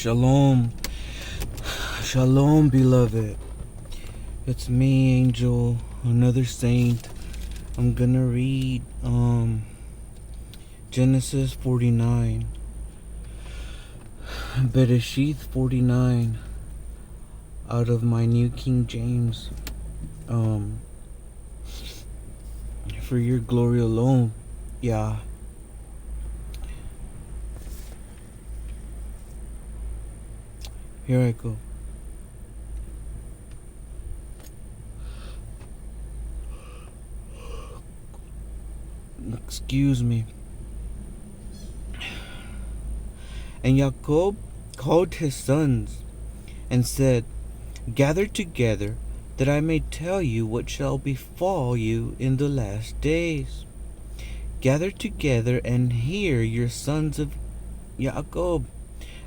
Shalom. Shalom, beloved. It's me, Angel, another saint. I'm gonna read Genesis 49. Bereshith 49 out of my New King James. For your glory alone. Yeah. Here I go. Excuse me. And Jacob called his sons and said, "Gather together, that I may tell you what shall befall you in the last days. Gather together and hear, your sons of Jacob,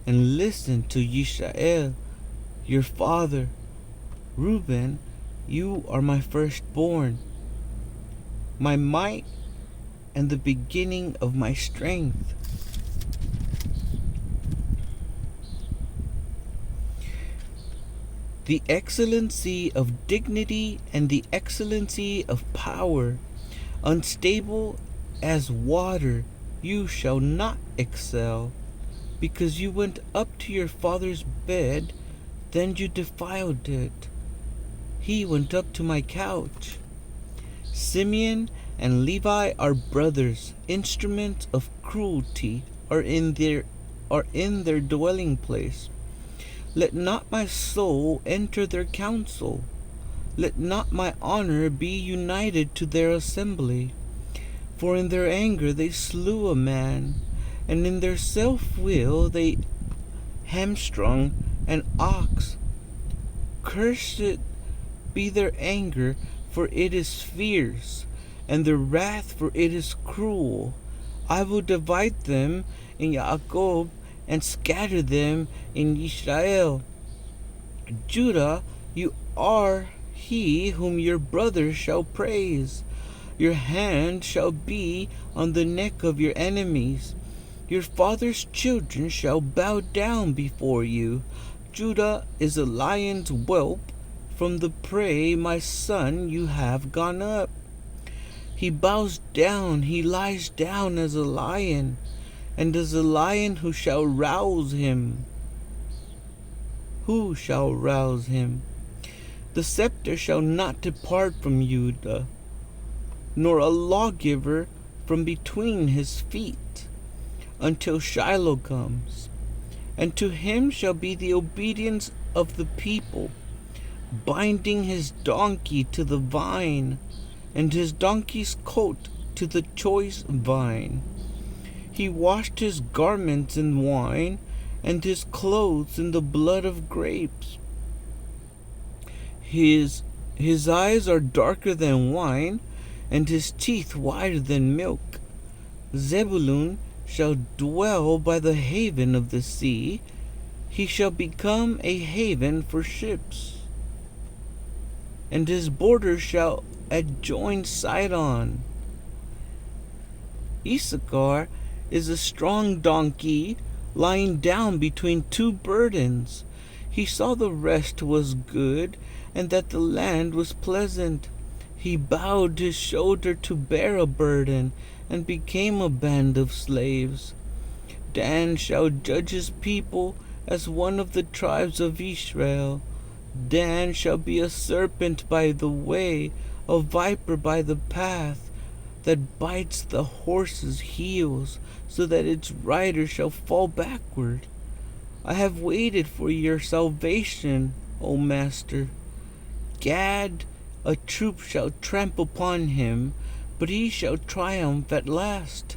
and listen to Yisrael, your father. Reuben, you are my firstborn, my might, and the beginning of my strength. The excellency of dignity and the excellency of power, unstable as water, you shall not excel. Because you went up to your father's bed, then you defiled it. He went up to my couch. Simeon and Levi are brothers. Instruments of cruelty are in their dwelling place. Let not my soul enter their council. Let not my honor be united to their assembly. For in their anger they slew a man, and in their self-will they hamstrung an ox. Cursed be their anger, for it is fierce, and their wrath, for it is cruel. I will divide them in Jacob, and scatter them in Israel. Judah, you are he whom your brothers shall praise. Your hand shall be on the neck of your enemies. Your father's children shall bow down before you. Judah is a lion's whelp. From the prey, my son, you have gone up. He bows down, he lies down as a lion, and as a lion who shall rouse him? Who shall rouse him? The scepter shall not depart from Judah, nor a lawgiver from between his feet, until Shiloh comes, and to him shall be the obedience of the people, binding his donkey to the vine, and his donkey's coat to the choice vine. He washed his garments in wine, and his clothes in the blood of grapes. His eyes are darker than wine, and his teeth whiter than milk. Zebulun shall dwell by the haven of the sea. He shall become a haven for ships, and his border shall adjoin Sidon. Issachar is a strong donkey, lying down between two burdens. He saw the rest was good, and that the land was pleasant. He bowed his shoulder to bear a burden, and became a band of slaves. Dan shall judge his people as one of the tribes of Israel. Dan shall be a serpent by the way, a viper by the path, that bites the horse's heels, so that its rider shall fall backward. I have waited for your salvation, O Master. Gad, a troop shall tramp upon him, but he shall triumph at last.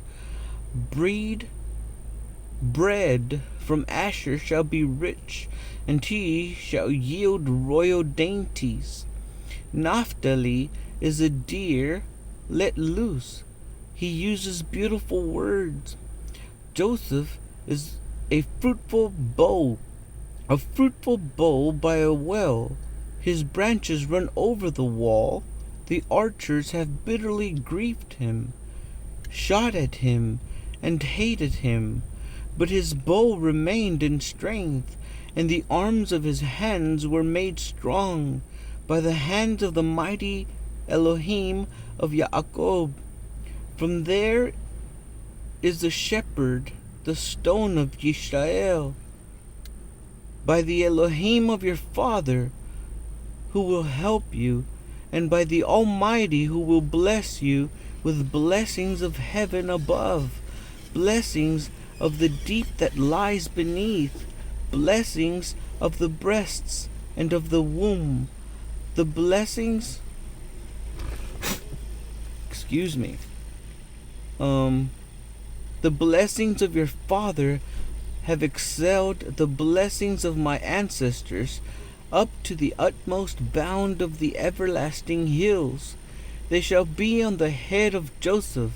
Bread from Asher shall be rich, and he shall yield royal dainties. Naphtali is a deer let loose. He uses beautiful words. Joseph is a fruitful bow by a well. His branches run over the wall. The archers have bitterly grieved him, shot at him, and hated him. But his bow remained in strength, and the arms of his hands were made strong by the hand of the mighty Elohim of Yaakov. From there is the shepherd, the stone of Yisrael, by the Elohim of your father, who will help you, and by the Almighty, who will bless you with blessings of heaven above, blessings of the deep that lies beneath, blessings of the breasts and of the womb, the blessings, the blessings of your father have excelled the blessings of my ancestors up to the utmost bound of the everlasting hills. They shall be on the head of Joseph,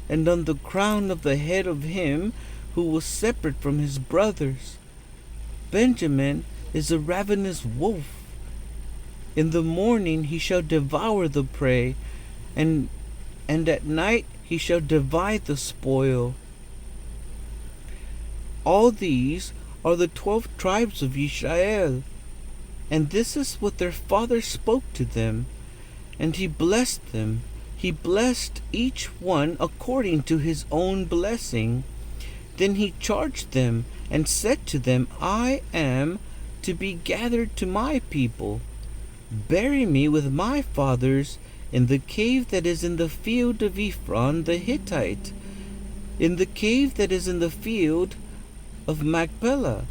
and on the crown of the head of him who was separate from his brothers. Benjamin is a ravenous wolf. In the morning he shall devour the prey, and at night he shall divide the spoil. All these are the 12 tribes of Israel, and this is what their father spoke to them. And he blessed them. He blessed each one according to his own blessing. Then he charged them and said to them, I am to be gathered to my people. Bury me with my fathers in the cave that is in the field of Ephron the Hittite, in the cave that is in the field of Machpelah,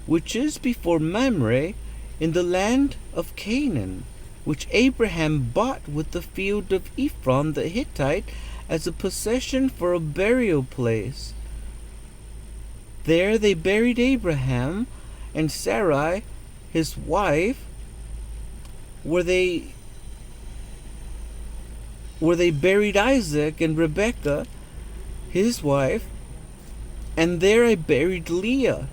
which is before Mamre, in the land of Canaan, which Abraham bought with the field of Ephron the Hittite as a possession for a burial place. There they buried Abraham and Sarai his wife, where they buried Isaac and Rebekah his wife, and there I buried Leah.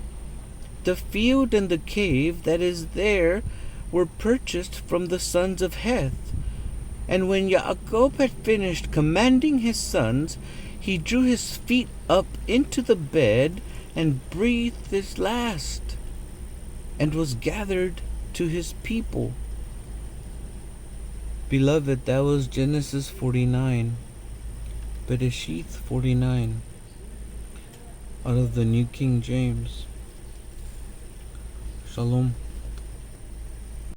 The field and the cave that is there were purchased from the sons of Heth. And when Yaakov had finished commanding his sons, he drew his feet up into the bed and breathed his last, and was gathered to his people. Beloved, that was Genesis 49, Bereshith 49, out of the New King James. Shalom.